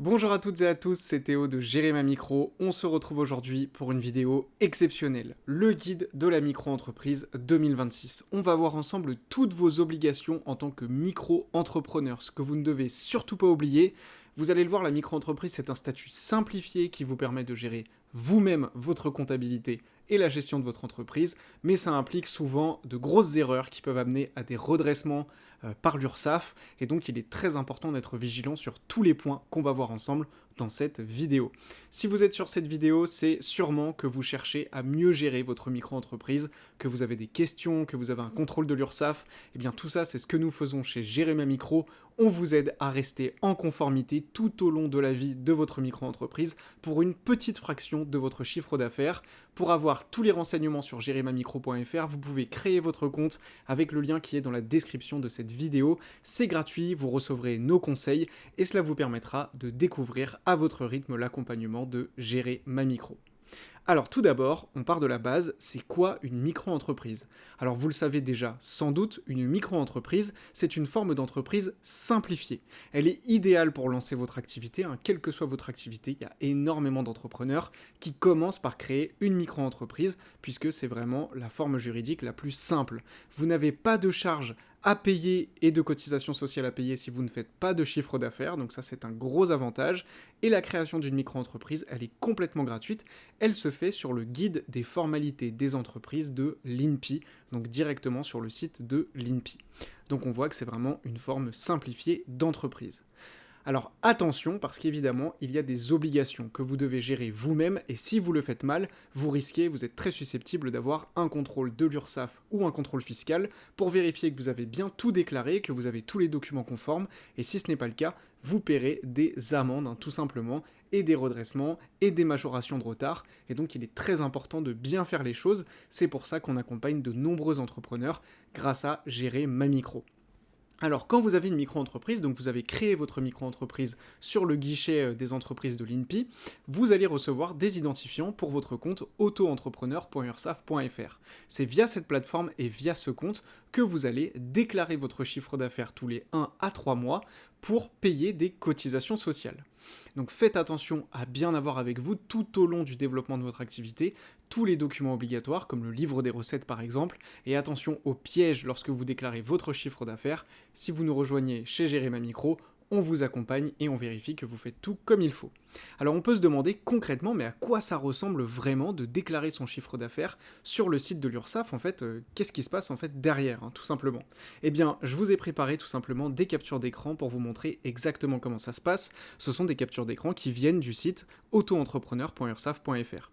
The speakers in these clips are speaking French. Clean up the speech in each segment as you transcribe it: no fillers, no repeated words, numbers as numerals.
Bonjour à toutes et à tous, c'est Théo de Gérer ma micro. On se retrouve aujourd'hui pour une vidéo exceptionnelle, le guide de la micro-entreprise 2026. On va voir ensemble toutes vos obligations en tant que micro-entrepreneur. Ce que vous ne devez surtout pas oublier, vous allez le voir, la micro-entreprise c'est un statut simplifié qui vous permet de gérer vous-même votre comptabilité et la gestion de votre entreprise, mais ça implique souvent de grosses erreurs qui peuvent amener à des redressements par l'URSSAF, et donc il est très important d'être vigilant sur tous les points qu'on va voir ensemble dans cette vidéo. Si vous êtes sur cette vidéo, c'est sûrement que vous cherchez à mieux gérer votre micro-entreprise, que vous avez des questions, que vous avez un contrôle de l'URSSAF, et bien tout ça c'est ce que nous faisons chez Gérer ma micro. On vous aide à rester en conformité tout au long de la vie de votre micro-entreprise pour une petite fraction de votre chiffre d'affaires. Pour avoir tous les renseignements sur gerermamicro.fr, vous pouvez créer votre compte avec le lien qui est dans la description de cette vidéo. C'est gratuit, vous recevrez nos conseils et cela vous permettra de découvrir à votre rythme l'accompagnement de Gérer ma micro. Alors tout d'abord, on part de la base, c'est quoi une micro-entreprise? Alors vous le savez déjà sans doute, une micro-entreprise, c'est une forme d'entreprise simplifiée. Elle est idéale pour lancer votre activité, quelle que soit votre activité. Il y a énormément d'entrepreneurs qui commencent par créer une micro-entreprise, puisque c'est vraiment la forme juridique la plus simple. Vous n'avez pas de charges à payer et de cotisations sociales à payer si vous ne faites pas de chiffre d'affaires, donc ça c'est un gros avantage. Et la création d'une micro-entreprise, elle est complètement gratuite, elle se fait sur le guide des formalités des entreprises de l'INPI, donc directement sur le site de l'INPI. Donc on voit que c'est vraiment une forme simplifiée d'entreprise. Alors attention, parce qu'évidemment, il y a des obligations que vous devez gérer vous-même, et si vous le faites mal, vous êtes très susceptible d'avoir un contrôle de l'URSSAF ou un contrôle fiscal pour vérifier que vous avez bien tout déclaré, que vous avez tous les documents conformes, et si ce n'est pas le cas, vous paierez des amendes, tout simplement, et des redressements, et des majorations de retard, et donc il est très important de bien faire les choses, c'est pour ça qu'on accompagne de nombreux entrepreneurs grâce à Gérer ma micro. Alors, quand vous avez une micro-entreprise, donc vous avez créé votre micro-entreprise sur le guichet des entreprises de l'INPI, vous allez recevoir des identifiants pour votre compte auto-entrepreneur.ursaf.fr. C'est via cette plateforme et via ce compte que vous allez déclarer votre chiffre d'affaires tous les 1 à 3 mois pour payer des cotisations sociales. Donc faites attention à bien avoir avec vous tout au long du développement de votre activité tous les documents obligatoires comme le livre des recettes par exemple, et attention aux pièges lorsque vous déclarez votre chiffre d'affaires. Si vous nous rejoignez chez Gérer ma micro, on vous accompagne et on vérifie que vous faites tout comme il faut. Alors on peut se demander concrètement, mais à quoi ça ressemble vraiment de déclarer son chiffre d'affaires sur le site de l'URSSAF, en fait, qu'est-ce qui se passe en fait derrière, tout simplement? Eh bien, je vous ai préparé tout simplement des captures d'écran pour vous montrer exactement comment ça se passe. Ce sont des captures d'écran qui viennent du site auto-entrepreneur.ursaf.fr.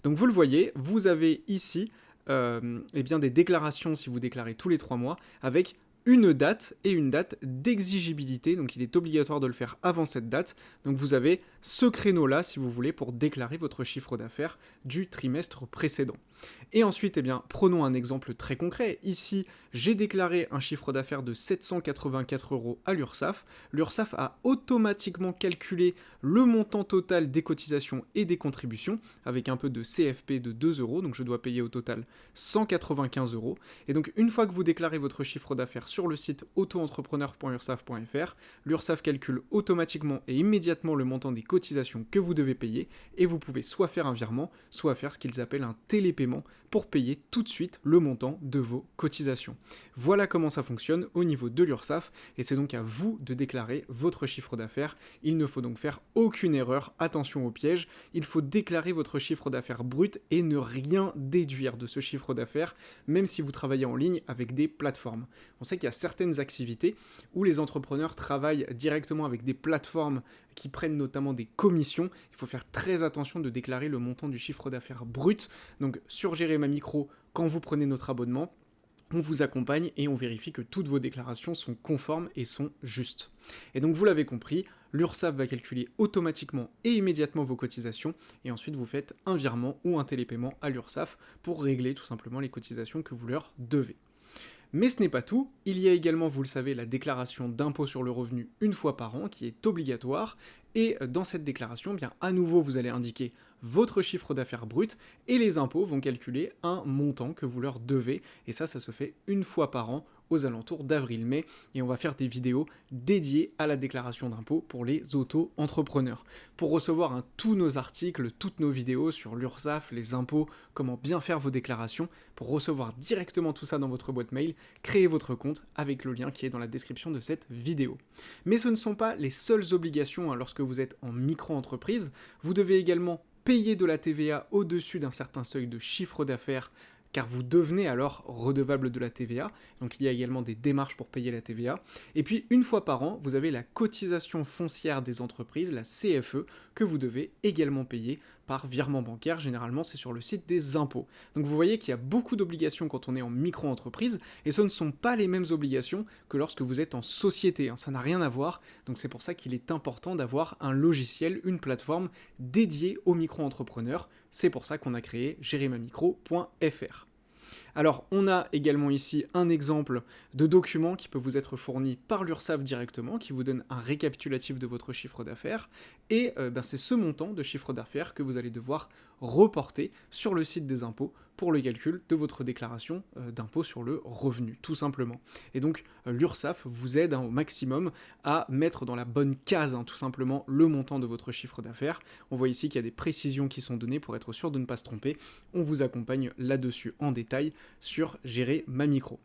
Donc vous le voyez, vous avez ici eh bien des déclarations si vous déclarez tous les 3 mois avec une date et une date d'exigibilité, donc il est obligatoire de le faire avant cette date. Donc vous avez ce créneau-là, si vous voulez, pour déclarer votre chiffre d'affaires du trimestre précédent. Et ensuite, eh bien, prenons un exemple très concret. Ici, j'ai déclaré un chiffre d'affaires de 784 € à l'URSSAF. L'URSSAF a automatiquement calculé le montant total des cotisations et des contributions, avec un peu de CFP de 2 €, donc je dois payer au total 195 €. Et donc, une fois que vous déclarez votre chiffre d'affaires sur le site auto-entrepreneur.ursaf.fr, l'URSSAF calcule automatiquement et immédiatement le montant des cotisations que vous devez payer, et vous pouvez soit faire un virement, soit faire ce qu'ils appellent un télépaiement pour payer tout de suite le montant de vos cotisations. Voilà comment ça fonctionne au niveau de l'URSSAF, et c'est donc à vous de déclarer votre chiffre d'affaires. Il ne faut donc faire aucune erreur, attention au piège, il faut déclarer votre chiffre d'affaires brut et ne rien déduire de ce chiffre d'affaires, même si vous travaillez en ligne avec des plateformes. On sait qu'il y a certaines activités où les entrepreneurs travaillent directement avec des plateformes qui prennent notamment des commissions. Il faut faire très attention de déclarer le montant du chiffre d'affaires brut. Donc sur Gérer ma micro, quand vous prenez notre abonnement, on vous accompagne et on vérifie que toutes vos déclarations sont conformes et sont justes. Et donc vous l'avez compris, l'URSSAF va calculer automatiquement et immédiatement vos cotisations, et ensuite vous faites un virement ou un télépaiement à l'URSSAF pour régler tout simplement les cotisations que vous leur devez. Mais ce n'est pas tout, il y a également, vous le savez, la déclaration d'impôt sur le revenu une fois par an qui est obligatoire, Et dans cette déclaration, bien à nouveau, vous allez indiquer votre chiffre d'affaires brut et les impôts vont calculer un montant que vous leur devez. Et ça se fait une fois par an aux alentours d'avril-mai, et on va faire des vidéos dédiées à la déclaration d'impôts pour les auto-entrepreneurs. Pour recevoir tous nos articles, toutes nos vidéos sur l'URSSAF, les impôts, comment bien faire vos déclarations, pour recevoir directement tout ça dans votre boîte mail, créez votre compte avec le lien qui est dans la description de cette vidéo. Mais ce ne sont pas les seules obligations lorsque vous êtes en micro-entreprise, vous devez également payer de la TVA au-dessus d'un certain seuil de chiffre d'affaires, car vous devenez alors redevable de la TVA, donc il y a également des démarches pour payer la TVA. Et puis une fois par an, vous avez la cotisation foncière des entreprises, la CFE, que vous devez également payer par virement bancaire, généralement c'est sur le site des impôts. Donc vous voyez qu'il y a beaucoup d'obligations quand on est en micro-entreprise, et ce ne sont pas les mêmes obligations que lorsque vous êtes en société, ça n'a rien à voir, donc c'est pour ça qu'il est important d'avoir un logiciel, une plateforme dédiée aux micro-entrepreneurs, c'est pour ça qu'on a créé gereymamicro.fr. Alors, on a également ici un exemple de document qui peut vous être fourni par l'URSSAF directement, qui vous donne un récapitulatif de votre chiffre d'affaires, et c'est ce montant de chiffre d'affaires que vous allez devoir reporter sur le site des impôts pour le calcul de votre déclaration d'impôt sur le revenu, tout simplement. Et donc, l'URSSAF vous aide au maximum à mettre dans la bonne case, tout simplement, le montant de votre chiffre d'affaires. On voit ici qu'il y a des précisions qui sont données pour être sûr de ne pas se tromper. On vous accompagne là-dessus en détail sur Gérer ma micro.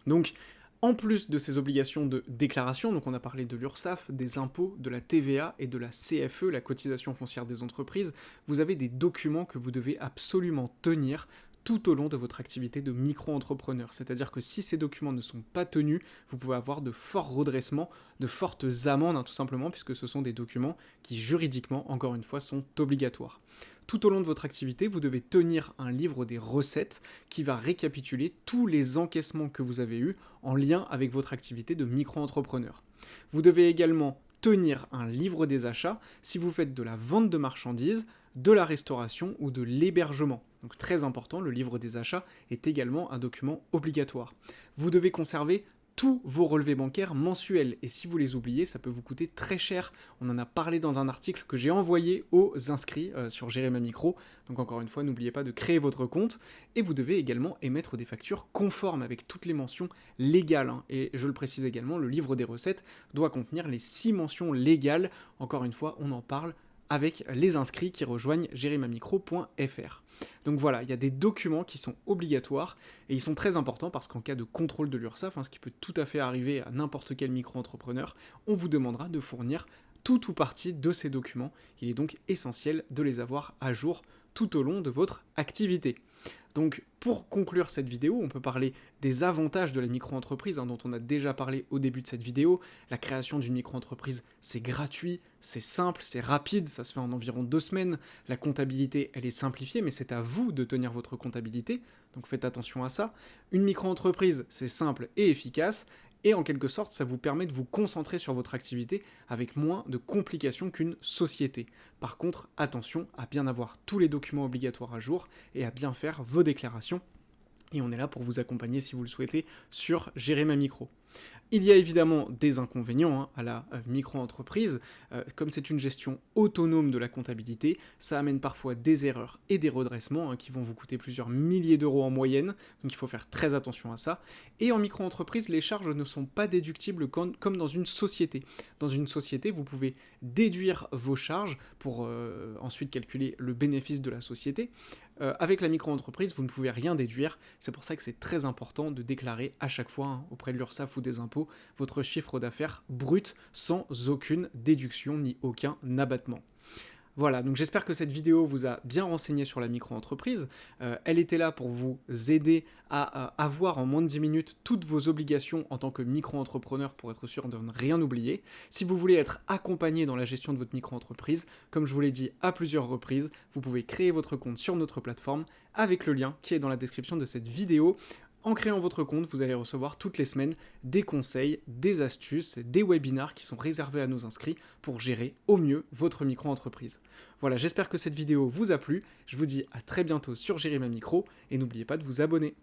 Donc, en plus de ces obligations de déclaration, donc on a parlé de l'URSSAF, des impôts, de la TVA et de la CFE, la cotisation foncière des entreprises, vous avez des documents que vous devez absolument tenir tout au long de votre activité de micro-entrepreneur. C'est-à-dire que si ces documents ne sont pas tenus, vous pouvez avoir de forts redressements, de fortes amendes, tout simplement, puisque ce sont des documents qui, juridiquement, encore une fois, sont obligatoires. Tout au long de votre activité, vous devez tenir un livre des recettes qui va récapituler tous les encaissements que vous avez eus en lien avec votre activité de micro-entrepreneur. Vous devez également tenir un livre des achats si vous faites de la vente de marchandises, de la restauration ou de l'hébergement. Donc très important, le livre des achats est également un document obligatoire. Vous devez conserver tous vos relevés bancaires mensuels, et si vous les oubliez, ça peut vous coûter très cher. On en a parlé dans un article que j'ai envoyé aux inscrits sur Gérer ma micro, donc encore une fois, n'oubliez pas de créer votre compte, et vous devez également émettre des factures conformes avec toutes les mentions légales, et je le précise également, le livre des recettes doit contenir les 6 mentions légales, encore une fois, on en parle avec les inscrits qui rejoignent gereymamicro.fr. Donc voilà, il y a des documents qui sont obligatoires et ils sont très importants parce qu'en cas de contrôle de l'URSSAF, ce qui peut tout à fait arriver à n'importe quel micro-entrepreneur, on vous demandera de fournir tout ou partie de ces documents. Il est donc essentiel de les avoir à jour tout au long de votre activité. Donc pour conclure cette vidéo, on peut parler des avantages de la micro-entreprise dont on a déjà parlé au début de cette vidéo. La création d'une micro-entreprise, c'est gratuit, c'est simple, c'est rapide, ça se fait en environ 2 semaines. La comptabilité, elle est simplifiée, mais c'est à vous de tenir votre comptabilité, donc faites attention à ça. Une micro-entreprise, c'est simple et efficace, et en quelque sorte, ça vous permet de vous concentrer sur votre activité avec moins de complications qu'une société. Par contre, attention à bien avoir tous les documents obligatoires à jour et à bien faire vos déclarations. Et on est là pour vous accompagner si vous le souhaitez sur Gérer ma micro. Il y a évidemment des inconvénients à la micro-entreprise, comme c'est une gestion autonome de la comptabilité, ça amène parfois des erreurs et des redressements qui vont vous coûter plusieurs milliers d'euros en moyenne, donc il faut faire très attention à ça. Et en micro-entreprise, les charges ne sont pas déductibles comme dans une société. Dans une société, vous pouvez déduire vos charges pour ensuite calculer le bénéfice de la société. Avec la micro-entreprise, vous ne pouvez rien déduire, c'est pour ça que c'est très important de déclarer à chaque fois auprès de l'URSSAF ou des impôts votre chiffre d'affaires brut sans aucune déduction ni aucun abattement. Voilà, donc j'espère que cette vidéo vous a bien renseigné sur la micro-entreprise. Elle était là pour vous aider à avoir en moins de 10 minutes toutes vos obligations en tant que micro-entrepreneur pour être sûr de ne rien oublier. Si vous voulez être accompagné dans la gestion de votre micro-entreprise, comme je vous l'ai dit à plusieurs reprises, vous pouvez créer votre compte sur notre plateforme avec le lien qui est dans la description de cette vidéo. En créant votre compte, vous allez recevoir toutes les semaines des conseils, des astuces, des webinars qui sont réservés à nos inscrits pour gérer au mieux votre micro-entreprise. Voilà, j'espère que cette vidéo vous a plu. Je vous dis à très bientôt sur Gérer ma micro et n'oubliez pas de vous abonner.